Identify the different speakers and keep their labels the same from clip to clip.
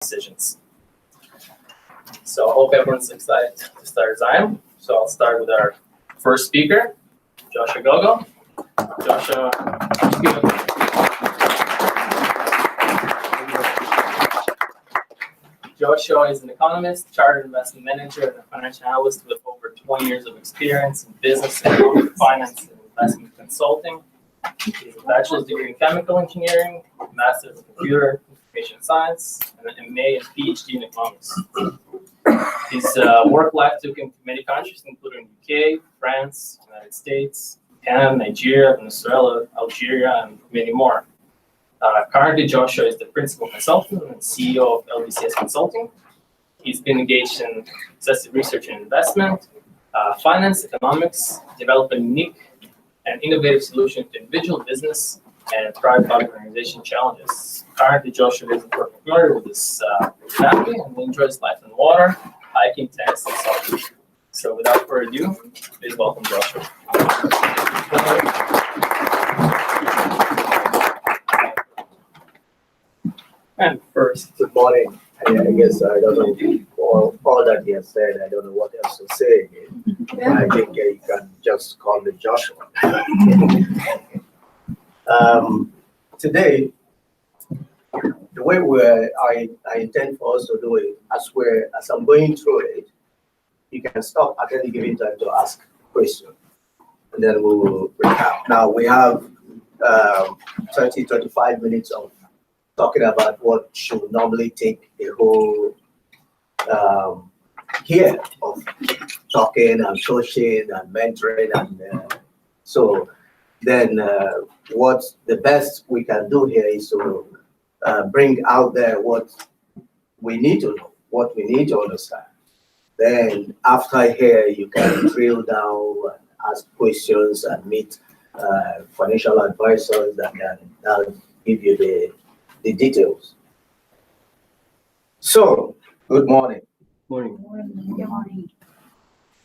Speaker 1: decisions. So I hope everyone's excited to start Zion. So I'll start with our first speaker, Joshua Gogo. Joshua, Joshua is an economist, chartered investment manager, and a financial analyst with over 20 years of experience in business, economic, finance, and investment consulting. He has a bachelor's degree in chemical engineering, a master's in computer information science, and an MA and PhD in economics. His work life took him to many countries, including UK, France, United States, Canada, Nigeria, Venezuela, Algeria, and many more. Currently, Joshua is the principal consultant and CEO of LBCS Consulting. He's been engaged in excessive research and investment, finance, economics, developing unique and innovative solutions to individual business and private organization challenges. Currently, Joshua lives in Port McMurray with his family and enjoys life on water, hiking, tennis, and soccer. So without further ado, please welcome Joshua. And first,
Speaker 2: good morning. I guess I don't know all that he has said. I don't know what else to say again. I think you can just call me Joshua. Today, the way I intend for us to do it, as I'm going through it, you can stop at any given time to ask questions, and then we will recap. Now we have 25 minutes of talking about what should normally take the whole year of talking and coaching and mentoring, and so then what the best we can do here is to bring out there what we need to know, what we need to understand. Then after here, you can drill down and ask questions and meet financial advisors that can give you the details. So, good morning.
Speaker 1: morning.
Speaker 3: Good morning.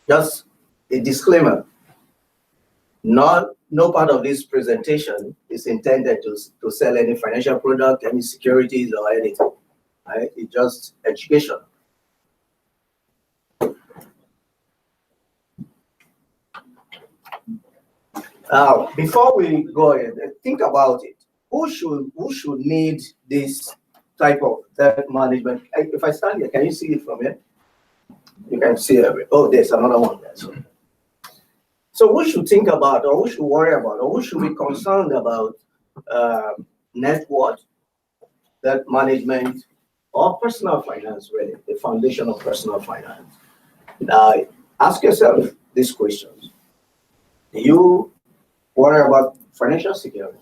Speaker 2: Just a disclaimer. No part of this presentation is intended to sell any financial product, any securities, or anything. Right? It's just education. Now, before we go ahead, think about it. Who should need this type of debt management? If I stand here, can you see it from here? You can see it. Oh, there's another one there. So who should think about, or who should worry about, or who should be concerned about net worth, debt management, or personal finance, really, the foundation of personal finance? Now, ask yourself these questions. Do you worry about financial security?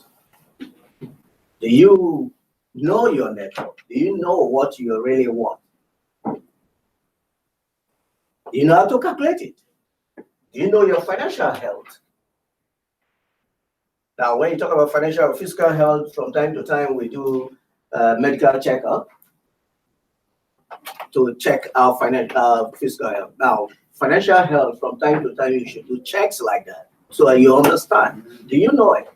Speaker 2: Do you know your net worth? Do you know what you really want? Do you know how to calculate it? Do you know your financial health? Now, when you talk about financial or fiscal health, from time to time we do medical checkup to check our financial fiscal health. Now, financial health, from time to time you should do checks like that so that you understand. Do you know it?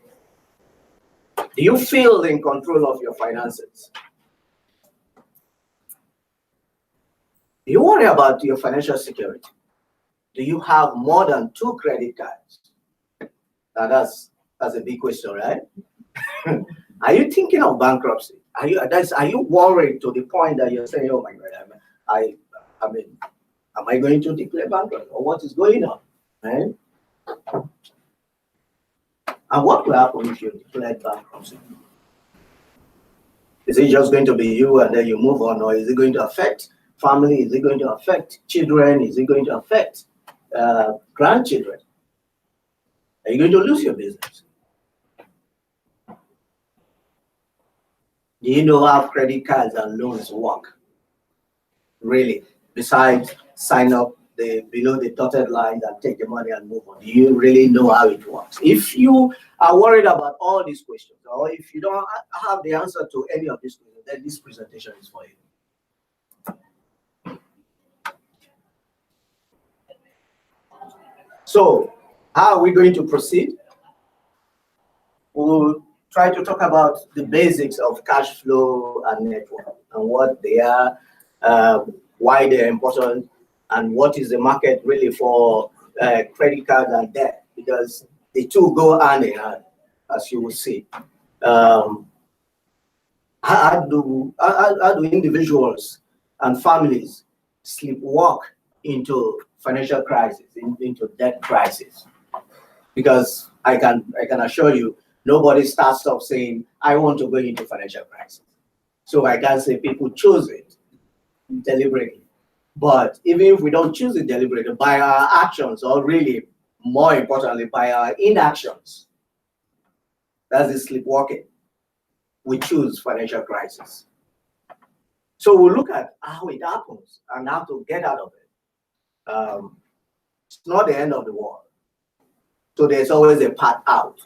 Speaker 2: Do you feel in control of your finances? Do you worry about your financial security? Do you have more than 2 credit cards? Now that's a big question, right? Are you thinking of bankruptcy? Are you worried to the point that you're saying, "Oh my God, I mean, am I going to declare bankruptcy, or what is going on?" Right? And what will happen if you declare bankruptcy? Is it just going to be you and then you move on, or is it going to affect family? Is it going to affect children? Is it going to affect grandchildren? Are you going to lose your business? Do you know how credit cards and loans work? Really, besides sign up below the dotted line and take the money and move on. Do you really know how it works? If you are worried about all these questions, or if you don't have the answer to any of these questions, then this presentation is for you. So, how are we going to proceed? We'll try to talk about the basics of cash flow and net worth and what they are, why they're important, and what is the market really for credit cards and debt, because the two go hand in hand, as you will see. How do individuals and families sleepwalk into financial crisis, into debt crisis? Because I can assure you, nobody starts off saying, I want to go into financial crisis. So I can say people choose it deliberately. But even if we don't choose it deliberately, by our actions, or really more importantly, by our inactions, that's the sleepwalking, we choose financial crisis. So we'll look at how it happens and how to get out of it. It's not the end of the world. So there's always a path out.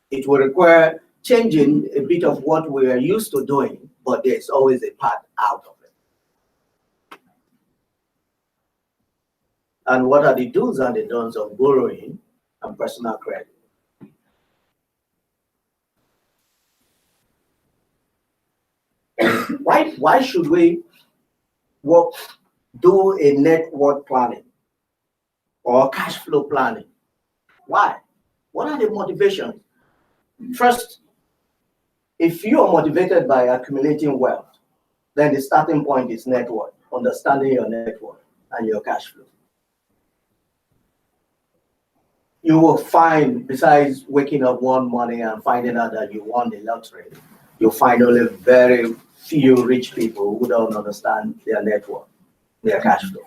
Speaker 2: It will require changing a bit of what we are used to doing, but there's always a path out of it. And what are the do's and the don'ts of borrowing and personal credit? Why should we do a net worth planning or cash flow planning? Why? What are the motivations? First, if you are motivated by accumulating wealth, then the starting point is net worth, understanding your net worth and your cash flow. You will find, besides waking up one morning and finding out that you won the lottery, you'll find only very few rich people who don't understand their net worth, their cash flow.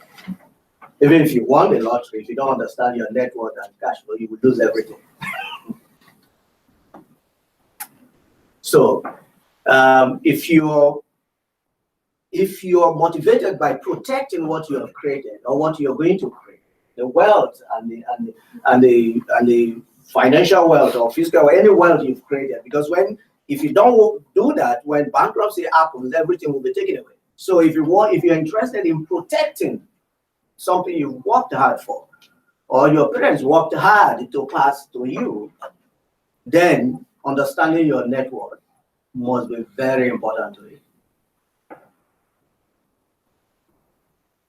Speaker 2: Even if you won the lottery, if you don't understand your net worth and cash flow, you will lose everything. So, if you're motivated by protecting what you have created or what you're going to create, the wealth and the financial wealth or physical or any wealth you've created, because if you don't do that, when bankruptcy happens, everything will be taken away. So if you're interested in protecting something you've worked hard for, or your parents worked hard to pass to you, then understanding your net worth must be very important to you.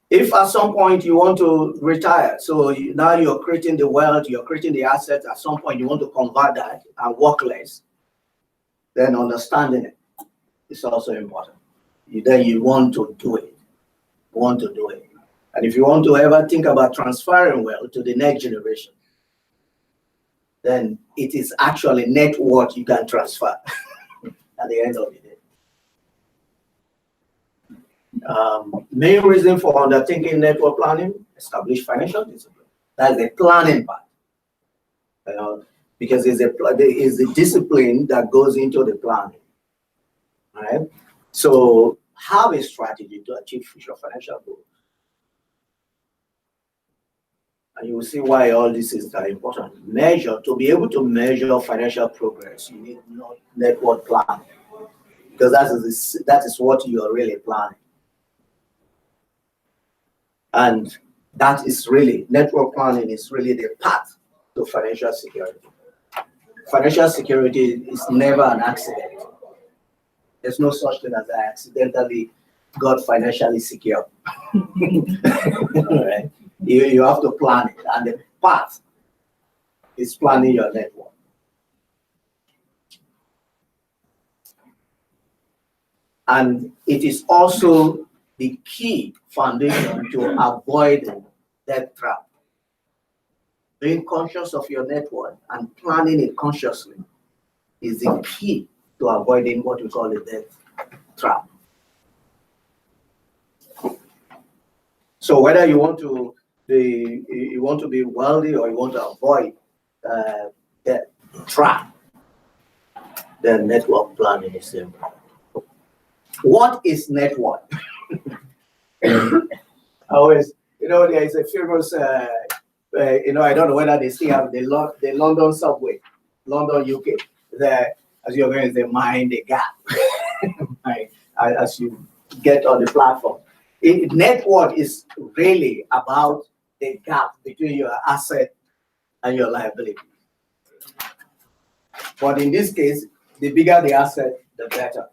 Speaker 2: If at some point you want to retire, so now you're creating the wealth, you're creating the assets, at some point you want to convert that and work less, then understanding it is also important. Then you want to do it. And if you want to ever think about transferring wealth to the next generation, then it is actually net worth you can transfer at the end of the day. Main reason for undertaking network planning: establish financial discipline. That's the planning part. Because it's the discipline that goes into the planning. Right? So have a strategy to achieve future financial goals. And you will see why all this is very important. To be able to measure financial progress, you need network planning. Because that is what you are really planning. And that is really, network planning is really the path to financial security. Financial security is never an accident. There's no such thing as I accidentally got financially secure. Right? You have to plan it, and the path is planning your network. And it is also the key foundation to avoid debt trap. Being conscious of your net worth and planning it consciously is the key to avoiding what we call a debt trap. So whether you want to be wealthy or you want to avoid debt trap, then network planning is simple. What is net worth? Always, there is a famous, I don't know whether they still have the London subway, London, UK. There, as you're going to mind the gap, as you get on the platform. Net worth is really about the gap between your asset and your liability. But in this case, the bigger the asset, the better.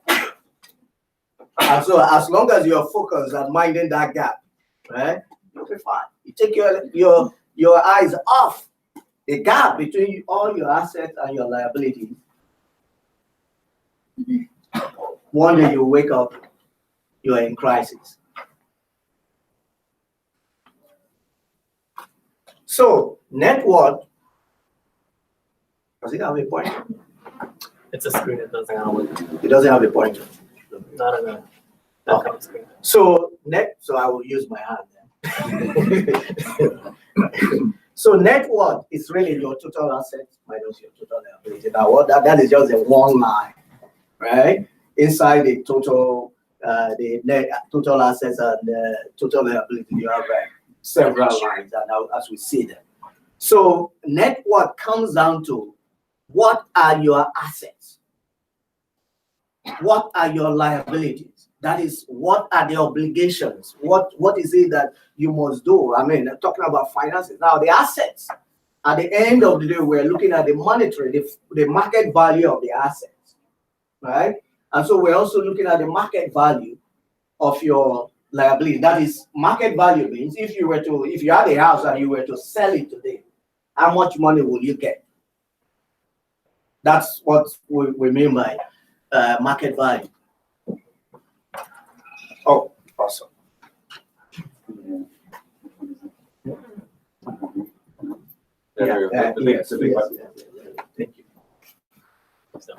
Speaker 2: And so as long as you're focused on minding that gap, right, you'll be fine. You take your eyes off the gap between all your assets and your liabilities. One day you wake up, you're in crisis. So net worth, does it have a pointer?
Speaker 1: It's a screen, it doesn't have a,
Speaker 2: It doesn't have a pointer.
Speaker 1: not in a,
Speaker 2: Okay.
Speaker 1: kind of screen.
Speaker 2: So I will use my hand then. So net worth is really your total assets minus your total liability. Now that is just a one line, right? Inside the total the net total assets and the total liability, you have several lines, and now as we see them. So net worth comes down to what are your assets? What are your liabilities? That is, what are the obligations? What is it that you must do? I mean, talking about finances. Now, the assets, at the end of the day, we're looking at the monetary, the market value of the assets, right? And so we're also looking at the market value of your liability. That is, market value means if you had a house and you were to sell it today, how much money will you get? That's what we mean by market value. Oh, awesome. Yes, thank you.
Speaker 1: So,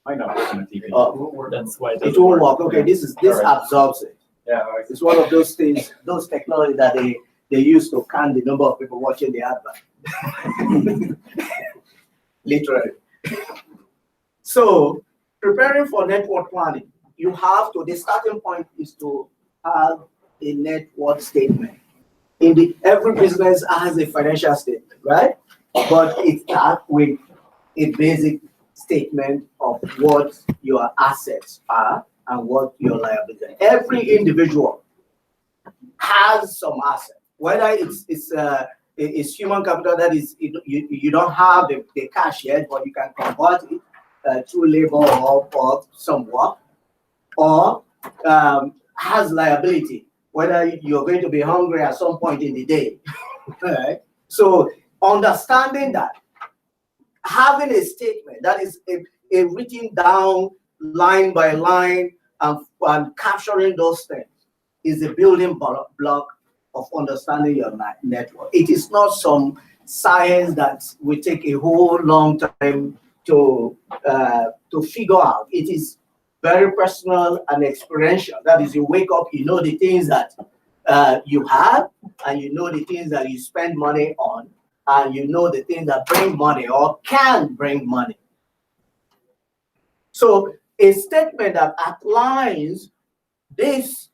Speaker 3: Might not work on the TV.
Speaker 1: that's why
Speaker 2: It won't work. Okay, this absorbs it.
Speaker 3: Yeah.
Speaker 2: It's one of those things, those technology that they use to count the number of people watching the advert. Literally. So, preparing for net worth planning, the starting point is to have a net worth statement. Every business has a financial statement, right? But it starts with a basic statement of what your assets are and what your liabilities are. Every individual has some asset, whether it's human capital, that is, you don't have the cash yet, but you can convert it through labor or some work, or has liability, whether you're going to be hungry at some point in the day. Right? So understanding that, having a statement that is a written down line by line and capturing those things is a building block of understanding your network. It is not some science that will take a whole long time to figure out. It is very personal and experiential. That is, you wake up, you know the things that you have, and you know the things that you spend money on, and you know the things that bring money or can bring money. So a statement that outlines this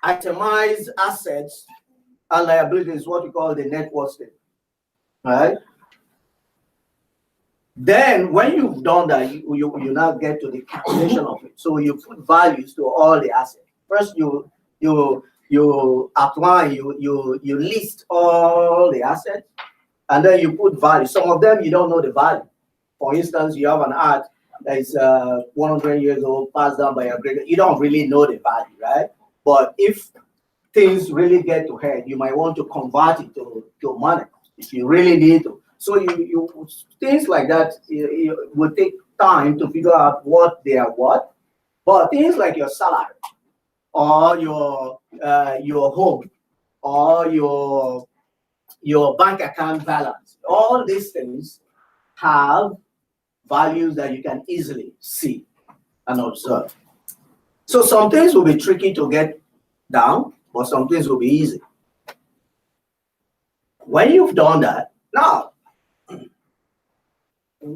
Speaker 2: itemized assets and liabilities is what we call the net worth statement, right? Then when you've done that, you now get to the calculation of it. So you put values to all the assets. First, you outline, you list all the assets, and then you put value. Some of them you don't know the value. For instance, you have an art that is 100 years old, passed down by a great. You don't really know the value, right? But if things really get to head, you might want to convert it to money if you really need to. So you things like that will take time to figure out what they are worth. But things like your salary, or your home, or your bank account balance, all these things have values that you can easily see and observe. So some things will be tricky to get down, but some things will be easy. When you've done that, now,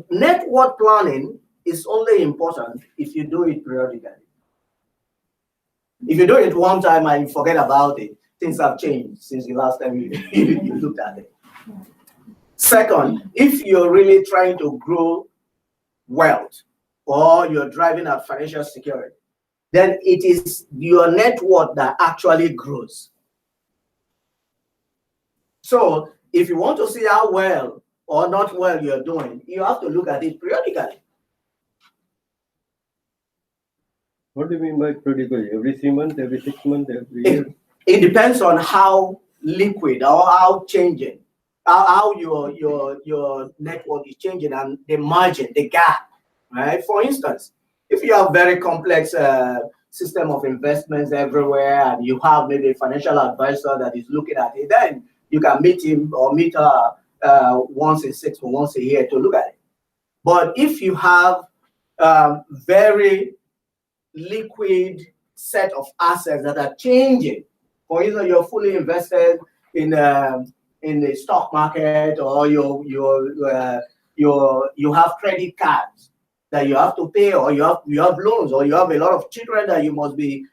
Speaker 2: net worth planning is only important if you do it periodically. If you do it one time and you forget about it, things have changed since the last time you looked at it. Second, if you're really trying to grow wealth or you're driving at financial security, then it is your net worth that actually grows. So if you want to see how well or not well you're doing, you have to look at it periodically.
Speaker 4: What do you mean by periodically? Every 3 months, every 6 months, every year?
Speaker 2: It depends on how liquid or how changing, how your network is changing and the margin, the gap, right? For instance, if you have very complex system of investments everywhere and you have maybe a financial advisor that is looking at it, then you can meet him or meet her once in 6 months, once a year to look at it. But if you have very liquid set of assets that are changing, for instance, you're fully invested in the stock market, or you have credit cards that you have to pay, or you have loans, or you have a lot of children that you must be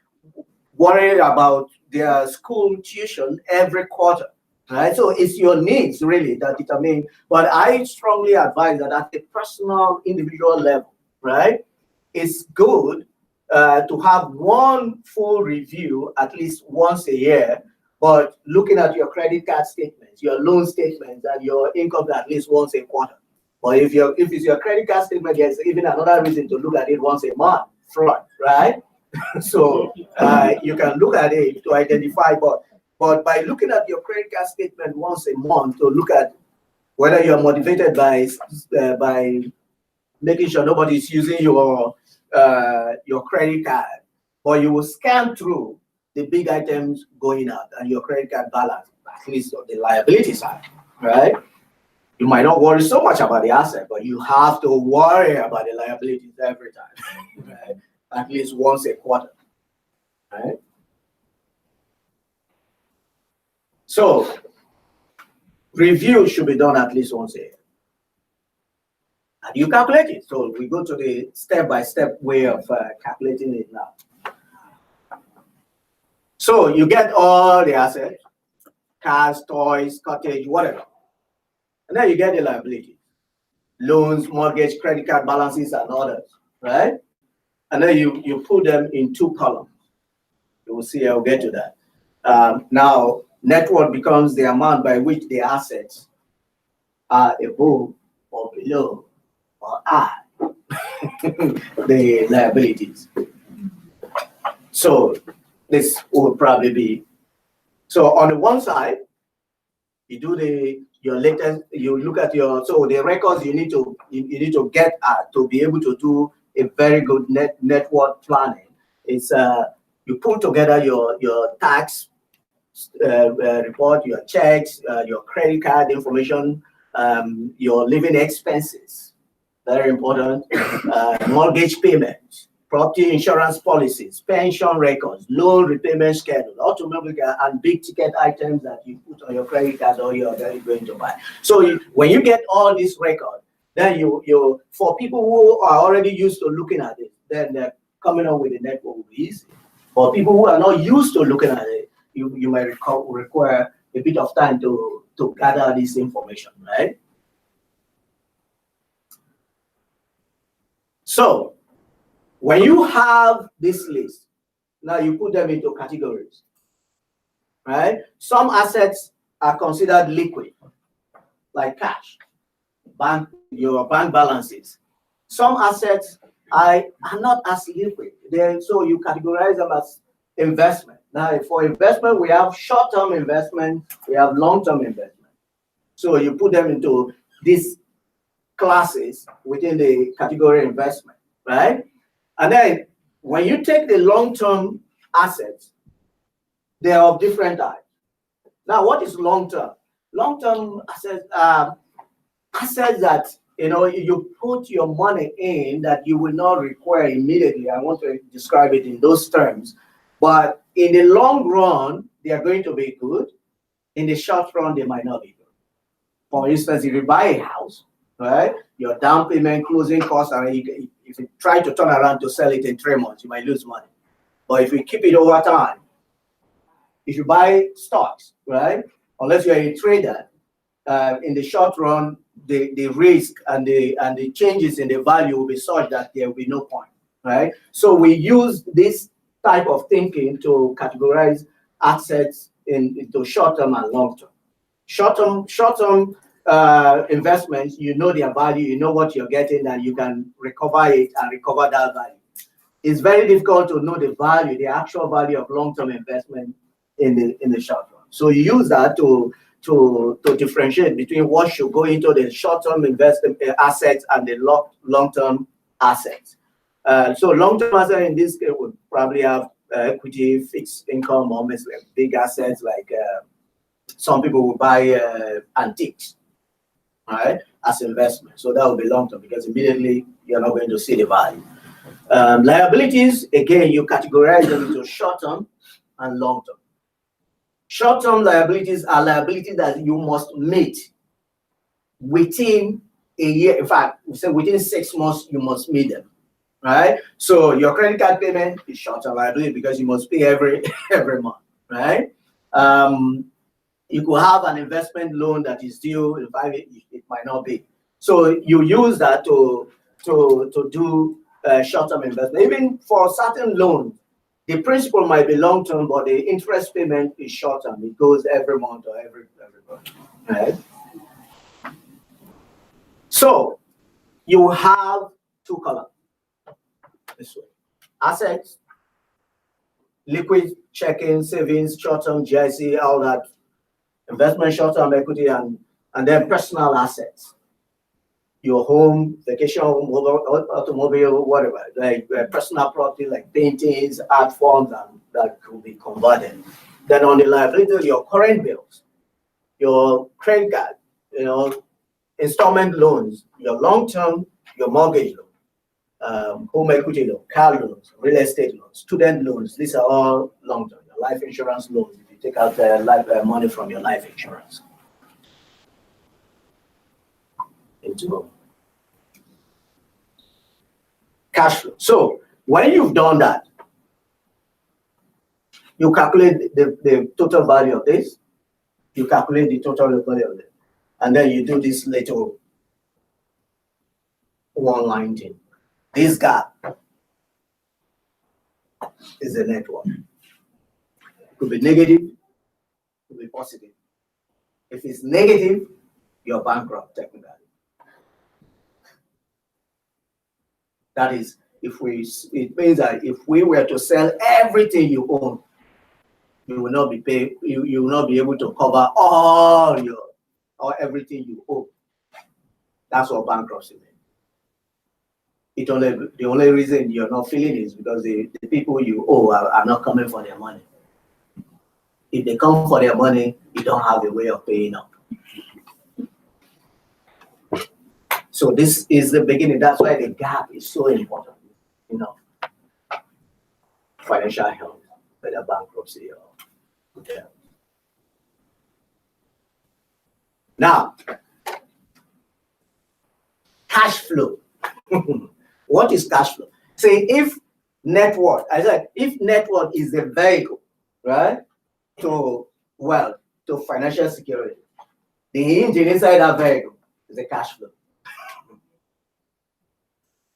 Speaker 2: worried about their school tuition every quarter, right? So it's your needs really that determine. But I strongly advise that at a personal, individual level, right, it's good to have one full review at least once a year, but looking at your credit card statements, your loan statements, and your income at least once a quarter. But if it's your credit card statement, there's even another reason to look at it once a month, fraud, right? So you can look at it to identify, but by looking at your credit card statement once a month to look at whether you're motivated by making sure nobody's using your credit card, or you will scan through the big items going out and your credit card balance, at least on the liability side, right? You might not worry so much about the asset, but you have to worry about the liabilities every time, right? At least once a quarter, right? So review should be done at least once a year. And you calculate it. So we go to the step-by-step way of calculating it now. So you get all the assets, cars, toys, cottage, whatever. And then you get the liabilities, loans, mortgage, credit card balances, and others, right? And then you put them in 2 columns. You will see I'll get to that. Now, net worth becomes the amount by which the assets are above or below or are the liabilities. So this will probably be, so on the one side, you do your latest, you look at so the records you need to get at to be able to do a very good net worth planning. It's you put together your tax report, your checks, your credit card information, your living expenses, very important, mortgage payments, property insurance policies, pension records, loan repayment schedule, automobile and big ticket items that you put on your credit card or you're going to buy. So when you get all this record, then you for people who are already used to looking at it, then coming up with a network will be easy. For people who are not used to looking at it, you might require a bit of time to gather this information, right? So when you have this list, now you put them into categories, right? Some assets are considered liquid, like cash, your bank balances. Some assets are not as liquid. So you categorize them as investment. Now, for investment, we have short-term investment, we have long-term investment. So you put them into these classes within the category investment, right? And then when you take the long-term assets, they are of different types. Now, what is long-term? Long-term assets are assets that you put your money in that you will not require immediately. I want to describe it in those terms. But in the long run, they are going to be good. In the short run, they might not be good. For instance, if you buy a house, right, your down payment, closing costs, and if you try to turn around to sell it in 3 months, you might lose money. But if you keep it over time, if you buy stocks, right, unless you're a trader, in the short run, the risk and the changes in the value will be such that there will be no point, right? So we use this type of thinking to categorize assets into short-term and long-term. Short-term investments, you know their value, you know what you're getting, and you can recover it and recover that value. It's very difficult to know the value, the actual value of long-term investment in the short run. So you use that to differentiate between what should go into the short-term investment assets and the long-term assets. So long-term assets in this case would probably have equity, fixed income, almost like big assets like some people will buy antiques, right, as investment. So that will be long-term because immediately you're not going to see the value. Liabilities, again, you categorize them into short-term and long-term. Short-term liabilities are liabilities that you must meet within a year. In fact, we say within 6 months, you must meet them, right? So your credit card payment is short-term liability because you must pay every month, right? You could have an investment loan that is due in 5 years, it might not be. So you use that to do short-term investment. Even for certain loans, the principal might be long-term, but the interest payment is short-term. It goes every month or every month, right? So you have 2 columns this way: assets, liquid checking, savings, short-term GIC, all that, investment, short-term equity, and then personal assets. Your home, vacation home, automobile, whatever, like personal property like paintings, art forms, and that could be converted. Then on the liability, your current bills, your credit card, installment loans, your long-term, your mortgage loan, home equity loan, car loans, real estate loans, student loans. These are all long-term. Your life insurance loans, if you take out money from your life insurance. Into cash flow. So when you've done that, you calculate the total value of this, you calculate the total value of it, and then you do this little one-line thing. This gap is the net worth. It could be negative, it could be positive. If it's negative, you're bankrupt technically. That is, it means that if we were to sell everything you own, you will not be paid. You will not be able to cover all everything you owe. That's what bankruptcy means. The only reason you're not feeling it is because the people you owe are not coming for their money. If they come for their money, you don't have a way of paying up. So this is the beginning. That's why the gap is so important. Financial health, whether bankruptcy or Now, cash flow. What is cash flow? Say if net worth, if net worth is the vehicle, right, to wealth, to financial security, the engine inside that vehicle is the cash flow.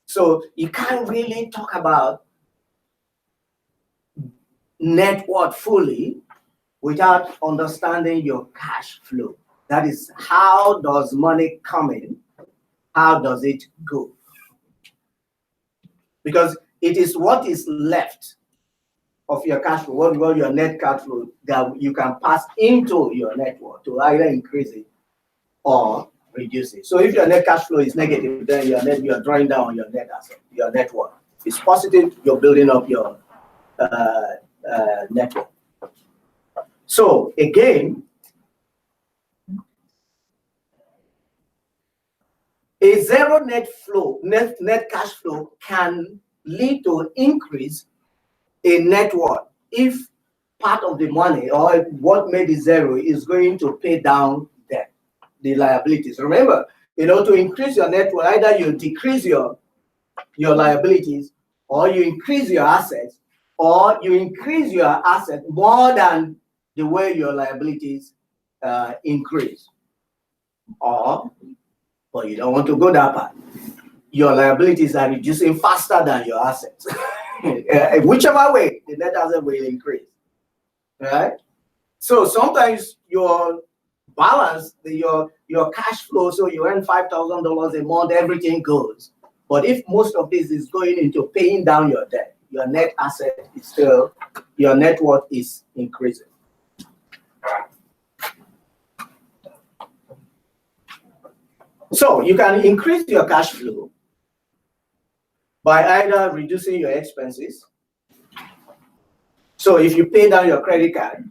Speaker 2: So you can't really talk about net worth fully without understanding your cash flow. That is, how does money come in? How does it go? Because it is what is left of your cash flow, what your net cash flow, that you can pass into your net worth to either increase it or reduce it. So if your net cash flow is negative, then you are drawing down on your net asset, your net worth. If it's positive, you're building up your net worth. So again, a zero net cash flow can lead to increase in net worth if part of the money or what made it zero is going to pay down debt, the liabilities. Remember, to increase your net worth, either you decrease your liabilities or you increase your assets, or you increase your asset more than the way your liabilities increase. But you don't want to go that far. Your liabilities are reducing faster than your assets. Whichever way, the net asset will increase. Right? So sometimes your balance your cash flow, so you earn $5,000 a month, everything goes. But if most of this is going into paying down your debt, your net asset is still, your net worth is increasing. So you can increase your cash flow by either reducing your expenses. So if you pay down your credit card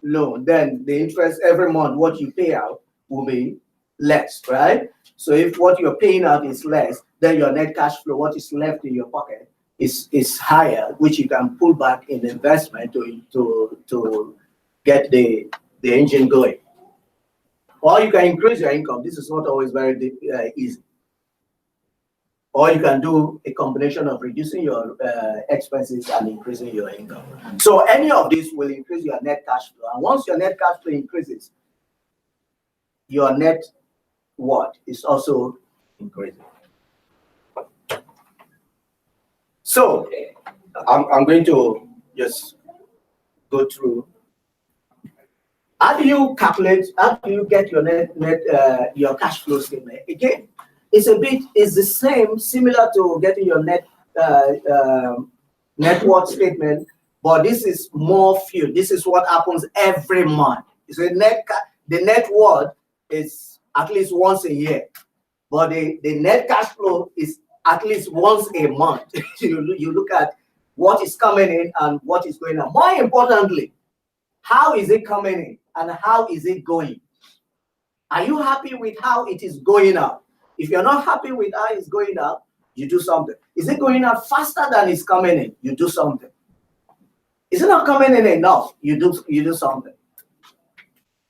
Speaker 2: loan, then the interest every month, what you pay out will be less, right? So if what you're paying out is less, then your net cash flow, what is left in your pocket, is higher, which you can pull back in investment to get the engine going. Or you can increase your income. This is not always very easy. Or you can do a combination of reducing your expenses and increasing your income. So any of this will increase your net cash flow. And once your net cash flow increases, your net worth is also increasing. So I'm going to just go through. How do you calculate? How do you get your your cash flow statement? Again, it's the same, similar to getting your net worth statement, but this is more few. This is what happens every month. So the net worth is at least once a year, but the net cash flow is at least once a month. You look at what is coming in and what is going out. More importantly, how is it coming in and how is it going? Are you happy with how it is going out? If you're not happy with how it's going out, you do something. Is it going out faster than it's coming in? You do something. Is it not coming in enough? You do something.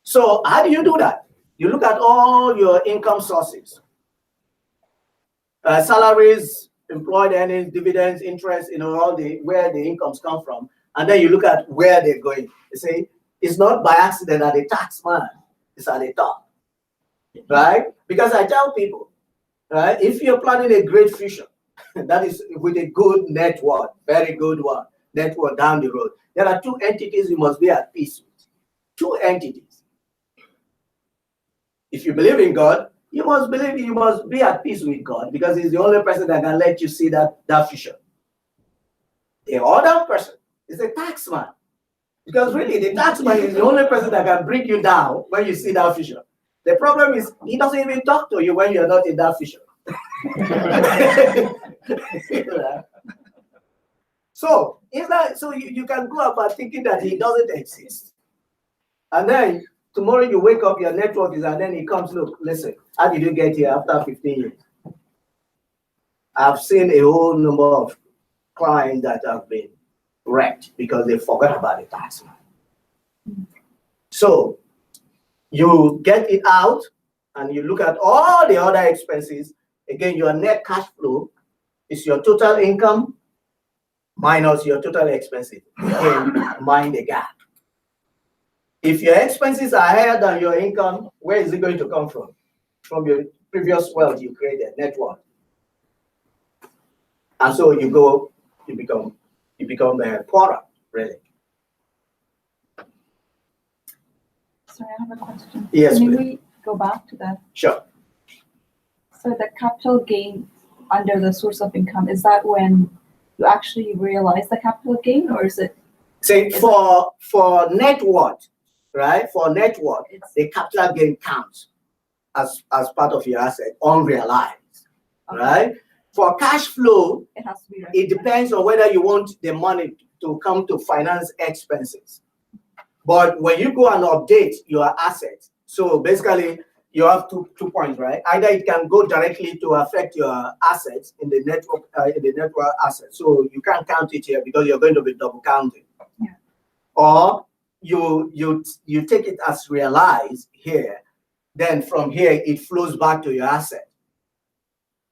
Speaker 2: So how do you do that? You look at all your income sources. Salaries, employed earnings, dividends, interest, all where the incomes come from, and then you look at where they're going. You say it's not by accident that the tax man is at the top, right? Because I tell people, right, if you're planning a great future, that is with a good net worth, very good one, net worth down the road, there are two entities you must be at peace with. Two entities. If you believe in God, you must be at peace with God, because He's the only person that can let you see that future. The other person is the tax man, because really the tax man is the only person that can bring you down when you see that future. The problem is he doesn't even talk to you when you're not in that future. So it's like, so you can go about thinking that he doesn't exist, and then tomorrow you wake up, your network is, and then he comes, look, listen, how did you get here after 15 years? I've seen a whole number of clients that have been wrecked because they forgot about the tax man. So you get it out and you look at all the other expenses. Again, your net cash flow is your total income minus your total expenses. Again, mind the gap. If your expenses are higher than your income, where is it going to come from? From your previous wealth you created, net worth. And so you become poorer, really.
Speaker 5: Sorry, I have a question.
Speaker 2: Yes,
Speaker 5: Can
Speaker 2: please.
Speaker 5: we go back to that?
Speaker 2: Sure.
Speaker 5: So the capital gain under the source of income, is that when you actually realize the capital gain, or is it?
Speaker 2: Say for net worth, right? For net worth, the capital gain counts as part of your asset, unrealized,
Speaker 5: Okay.
Speaker 2: right? For cash flow,
Speaker 5: It has to be.
Speaker 2: it depends on whether you want the money to come to finance expenses. But when you go and update your assets, so basically you have two points, right? Either it can go directly to affect your assets in the network assets, so you can't count it here because you're going to be double counting.
Speaker 5: Yeah.
Speaker 2: Or you take it as realized here, then from here it flows back to your asset.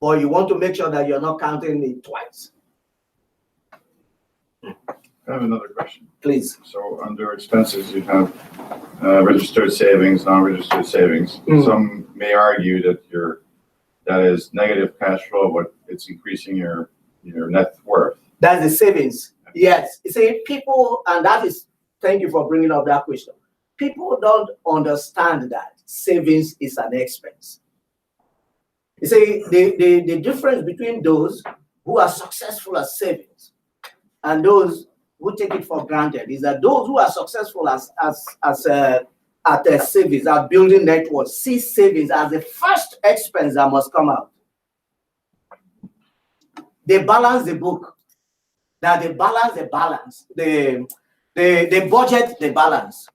Speaker 2: Or you want to make sure that you're not counting it twice.
Speaker 3: I have another question.
Speaker 2: Please.
Speaker 3: So under expenses, you have registered savings, non-registered savings. Some may argue that that is negative cash flow, but it's increasing your net worth.
Speaker 2: That's the savings. Yes. You see, people, and that is, thank you for bringing up that question. people don't understand that savings is an expense. You see, the difference between those who are successful at savings and those who take it for granted is that those who are successful at their savings, at building net worth, see savings as the first expense that must come out. They balance the book. Now they balance the balance. They budget the balance.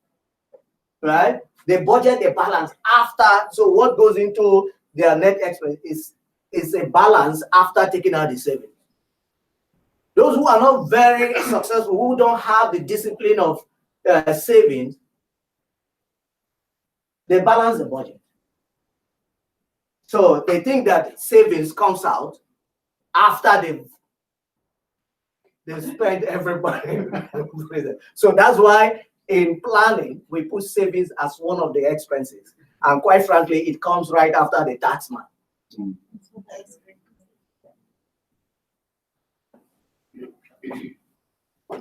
Speaker 2: Right? They budget the balance after. So what goes into their net expense is a balance after taking out the savings. Those who are not very successful, who don't have the discipline of savings, they balance the budget. So they think that savings comes out after they've spent everybody. So that's why in planning, we put savings as one of the expenses. And quite frankly, it comes right after the tax man.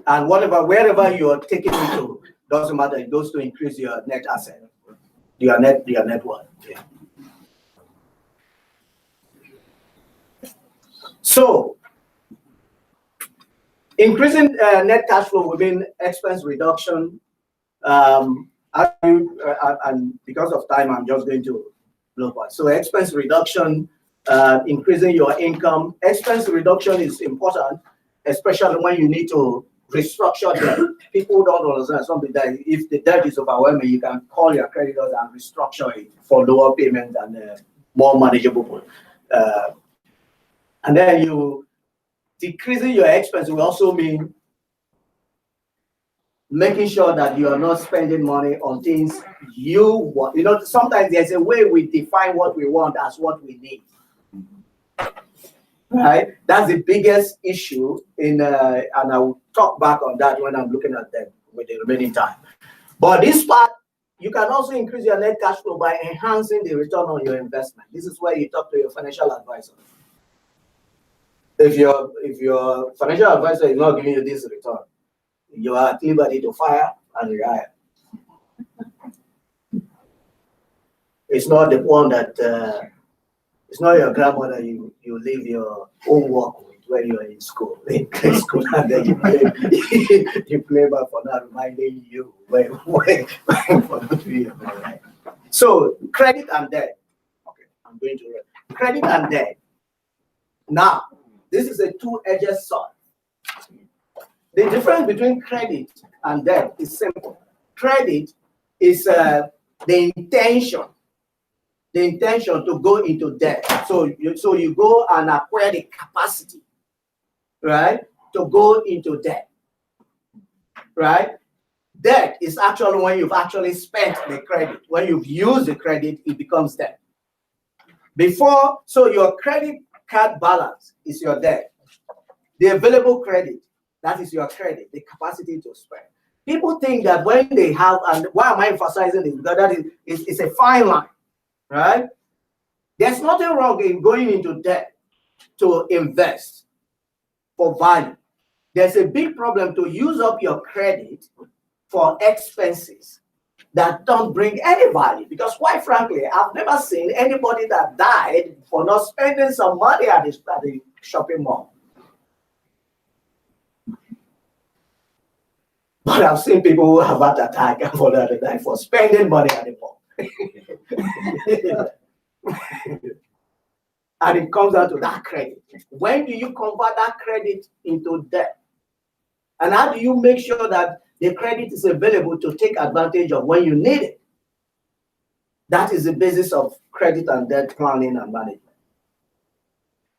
Speaker 2: And wherever you're taking it to, doesn't matter, it goes to increase your net asset, your net worth. Yeah. So, increasing net cash flow within expense reduction, and because of time, I'm just going to blow by. So, expense reduction, increasing your income. Expense reduction is important, especially when you need to restructure debt. People don't understand something that if the debt is overwhelming, you can call your creditors and restructure it for lower payment and more manageable. And then you decreasing your expense will also mean making sure that you are not spending money on things you want. You know, sometimes there's a way we define what we want as what we need. Right? That's the biggest issue and I will talk back on that when I'm looking at them with the remaining time. But this part, you can also increase your net cash flow by enhancing the return on your investment. This is where you talk to your financial advisor. If your financial advisor is not giving you this return, you are at liberty to fire and retire. It's not the one that it's not your grandmother you leave your own work with when you're in school, and then you play back for that, reminding you when for not to be right. So credit and debt. Okay, I'm going to read. Credit and debt. Now, this is a two-edged sword. The difference between credit and debt is simple. Credit is the intention to go into debt. So you go and acquire the capacity, right, to go into debt, right? Debt is actually when you've actually spent the credit. When you've used the credit, it becomes debt. So your credit card balance is your debt. The available credit, that is your credit, the capacity to spend. People think that when they have, and why am I emphasizing this? Because that is a fine line, right? There's nothing wrong in going into debt to invest for value. There's a big problem to use up your credit for expenses that don't bring any value. Because quite frankly, I've never seen anybody that died for not spending some money at the shopping mall. But I've seen people who have had an attack and for that die for spending money at the mall. And it comes down to that credit. When do you convert that credit into debt? And how do you make sure that the credit is available to take advantage of when you need it? That is the basis of credit and debt planning and management.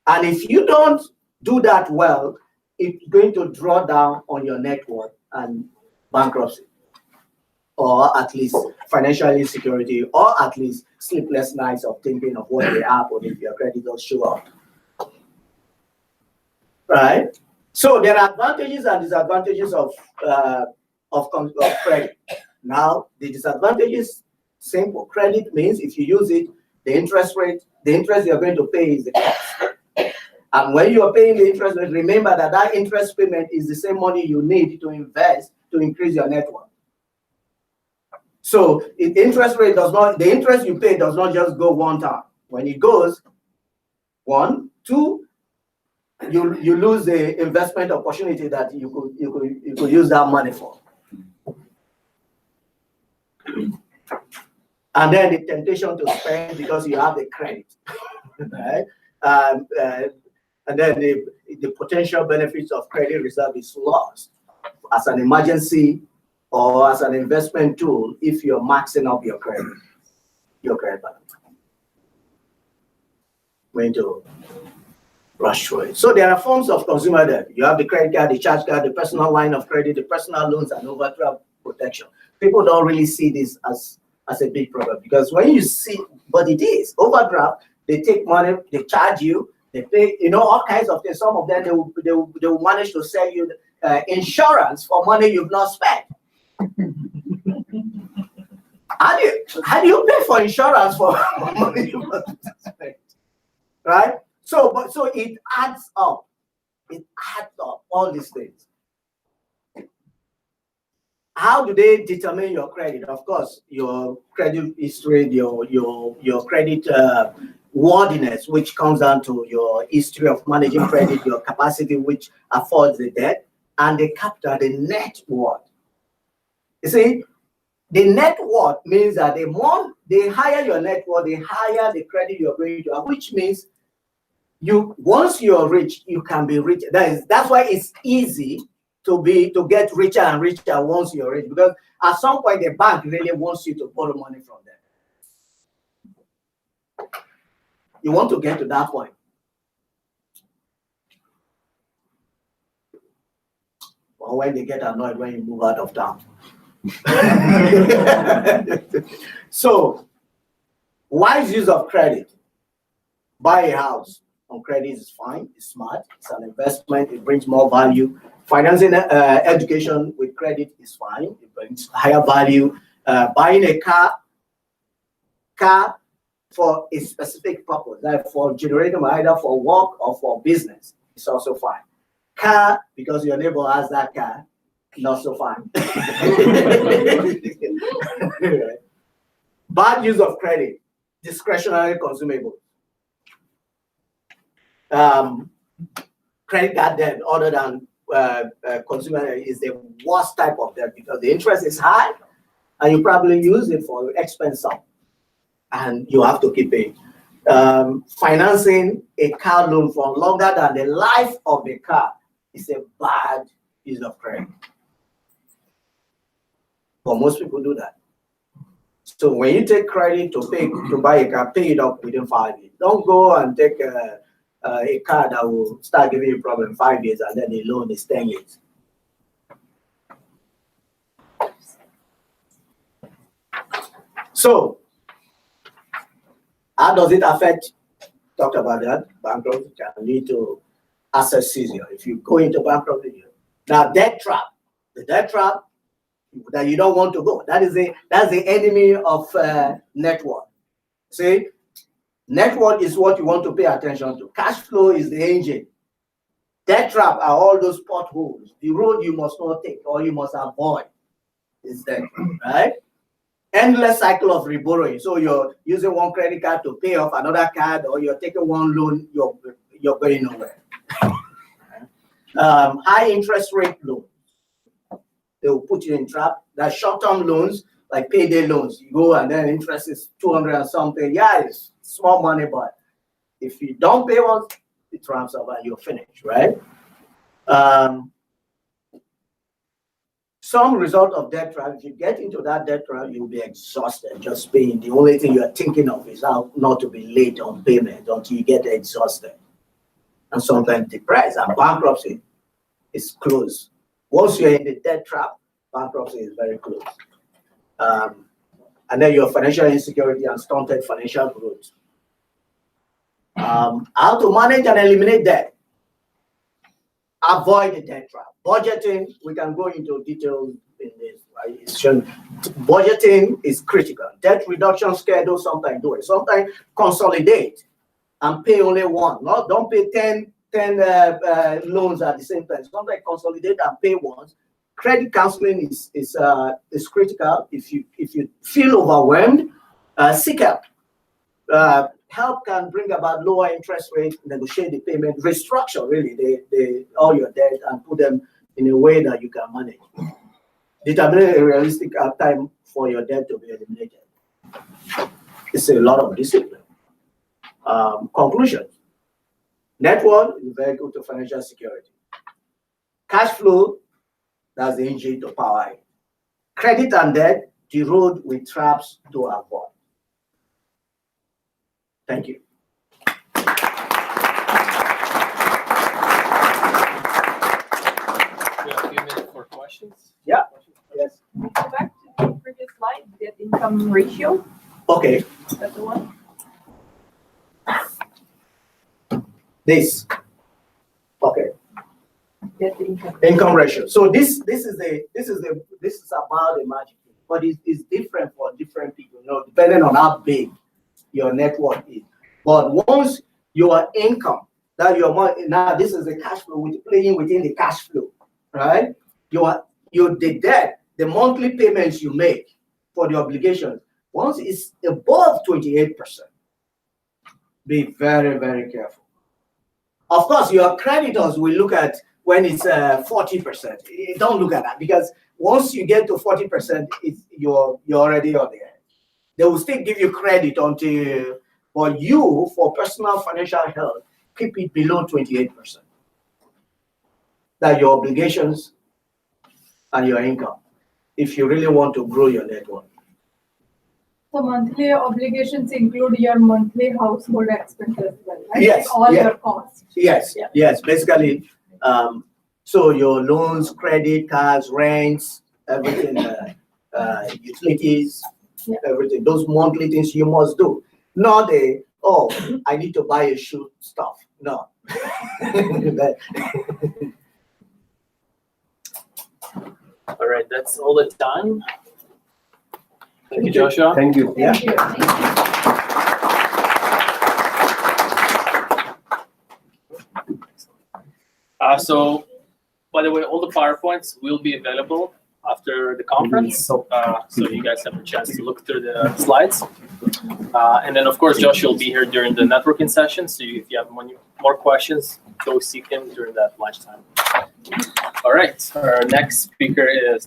Speaker 2: And if you don't do that well, it's going to draw down on your net worth and bankruptcy, or at least financial insecurity, or at least sleepless nights of thinking of what will happen if your creditors show up. Right? So there are advantages and disadvantages of credit. Now, the disadvantages, simple. Credit means if you use it, the interest you're going to pay is the cost. And when you are paying the interest rate, remember that interest payment is the same money you need to invest to increase your net worth. So interest rate does not, the interest you pay does not just go one time. When it goes, one, two, you lose the investment opportunity that you could use that money for. And then the temptation to spend because you have the credit, right? And then the potential benefits of credit reserve is lost as an emergency or as an investment tool if you're maxing up your credit balance. Going to rush through it. So there are forms of consumer debt. You have the credit card, the charge card, the personal line of credit, the personal loans, and overdraft protection. People don't really see this as a big problem because when you see, but it is overdraft. They take money, they charge you, they pay, all kinds of things. Some of them they will manage to sell you insurance for money you've not spent. How do you pay for insurance for money you've not spent? Right? So it adds up. It adds up, all these things. How do they determine your credit? Of course, your credit history, your credit worthiness, which comes down to your history of managing credit, your capacity, which affords the debt, and the capital, the net worth. You see, the net worth means that the higher your net worth, the higher the credit you're going to have, which means once you're rich, you can be rich. That's why it's easy to get richer and richer once you're rich, because at some point the bank really wants you to borrow money from them. You want to get to that point. Or when they get annoyed when you move out of town. So, wise use of credit. Buy a house on credit is fine, it's smart, it's an investment, it brings more value. Financing education with credit is fine, it brings higher value. Buying a car for a specific purpose, like for generating either for work or for business, it's also fine. Car, because your neighbor has that car, not so fine. Bad use of credit, discretionary consumable. Credit card debt other than consumer is the worst type of debt because the interest is high and you probably use it for expense and you have to keep it. Financing a car loan for longer than the life of the car is a bad use of credit. But most people do that. So when you take credit to buy a car, pay it up within 5 years. Don't go and take a car that will start giving you a problem in 5 years and then the loan is 10 years. So, how does it affect? Talked about that. Bankruptcy can lead to asset seizure if you go into bankruptcy. Now, debt trap. The debt trap that you don't want to go. That's the enemy of net worth. See, net worth is what you want to pay attention to. Cash flow is the engine. Debt trap are all those potholes. The road you must not take or you must avoid is debt, right? Endless cycle of reborrowing. So you're using one credit card to pay off another card, or you're taking one loan, you're going nowhere. High interest rate loans. They will put you in trap. That short-term loans, like payday loans, you go and then interest is 200 and something. Yeah, it's small money, but if you don't pay once, it ramps up and you're finished, right? Some result of debt trap, if you get into that debt trap, you'll be exhausted just paying. The only thing you're thinking of is how not to be late on payment until you get exhausted. And sometimes depressed, and bankruptcy is close. Once you're in the debt trap, bankruptcy is very close. And then your financial insecurity and stunted financial growth. How to manage and eliminate debt. Avoid the debt trap. Budgeting, we can go into details in this. Right? Budgeting is critical. Debt reduction schedule, sometimes do it. Sometimes consolidate and pay only one. Don't pay 10 loans at the same time. Sometimes consolidate and pay once credit counseling is critical. If you feel overwhelmed, seek help. Help can bring about lower interest rate, negotiate the payment, restructure really all your debt and put them in a way that you can manage. Determine a realistic time for your debt to be eliminated. It's a lot of discipline. Conclusion. Net worth is very good to financial security. Cash flow, that's the engine to power it. Credit and debt, the road with traps to avoid. Thank you.
Speaker 1: We have a few minutes for questions.
Speaker 2: Yeah. Yes.
Speaker 5: Go back to the previous slide, debt income ratio.
Speaker 2: Okay.
Speaker 5: Is that the one?
Speaker 2: This. Okay.
Speaker 5: Debt income.
Speaker 2: Income ratio. So this is about the magic, but it's different for different people, depending on how big your net worth is. But once your income, that your money, now this is the cash flow, playing within the cash flow, right? The debt, the monthly payments you make for the obligations, once it's above 28%, be very, very careful. Of course, your creditors will look at when it's 40%. Don't look at that, because once you get to 40%, you're already on the edge. They will still give you credit until, but you, for personal financial health, keep it below 28%. That your obligations and your income, if you really want to grow your net worth.
Speaker 5: So monthly obligations include your monthly household expenses, right?
Speaker 2: Yes,
Speaker 5: Like all
Speaker 2: yeah.
Speaker 5: your costs.
Speaker 2: Yes,
Speaker 5: Yeah.
Speaker 2: yes, basically, so your loans, credit cards, rents, everything, utilities,
Speaker 5: Yeah.
Speaker 2: everything, those monthly things you must do. Not I need to buy a shoe stuff. No.
Speaker 1: All right, that's all the time. Thank you, Joshua.
Speaker 4: Thank you.
Speaker 2: Yeah.
Speaker 5: Thank you.
Speaker 1: So, by the way, all the PowerPoints will be available after the conference, so you guys have a chance to look through the slides. And then, of course, Joshua will be here during the networking session, so if you have more questions, go seek him during that lunchtime. All right, our next speaker is